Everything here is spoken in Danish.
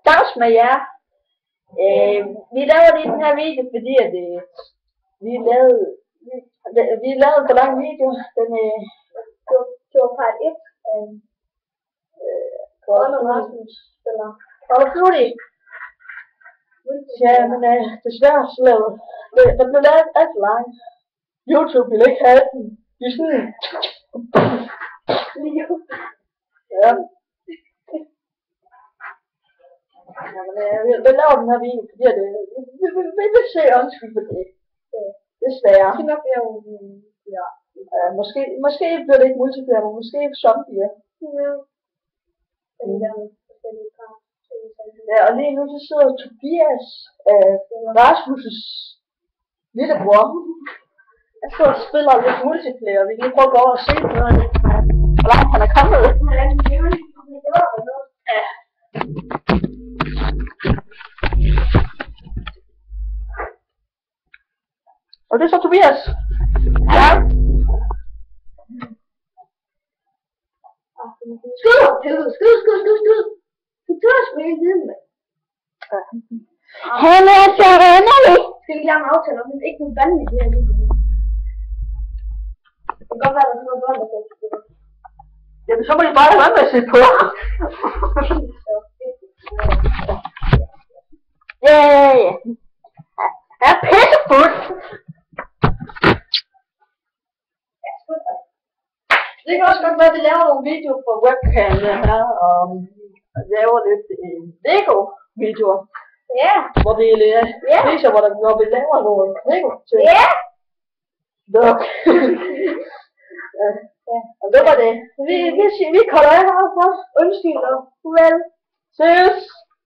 Dags med jer. Vi laver lige den her video, fordi at vi lavede for lang video. Den det var part 1 af Rasmus spiller Call of Duty. Ja, men desværre så lavede der blev lavet alt for langt. YouTube ville ikke have den. De sådan. Ja. Vi laver den her video, fordi vi vil se undskyld for det. Desværre. Ja. Måske bliver det ikke multiplayer, men måske zombier. Ja, og lige nu så sidder Tobias, Rasmus' lillebror. Jeg sidder og spiller lidt multiplayer, vi kan lige prøve at gå over og se på noget. Hvor langt han er kommet. Ja. Og det er så Tobias. Ja. Skud! Du tør sgu ikke vide med. Han er så underlig. Skal vi have en aftale om, ikke nogen bande i det her video? Det kan godt være, der er sådan noget børn, der får til det. Jamen, så må I bare have med at se på. Ja. Jeg er pissefuld. Det kan også godt være, at vi laver nogle videoer på webcamene her, og laver lidt Lego-videoer. Ja. Hvor vi viser, hvor vi laver nogle Lego-ting. Ja. Nok. Og det var det. Vi kolder af herfra. Undskyld og farvel. Ses.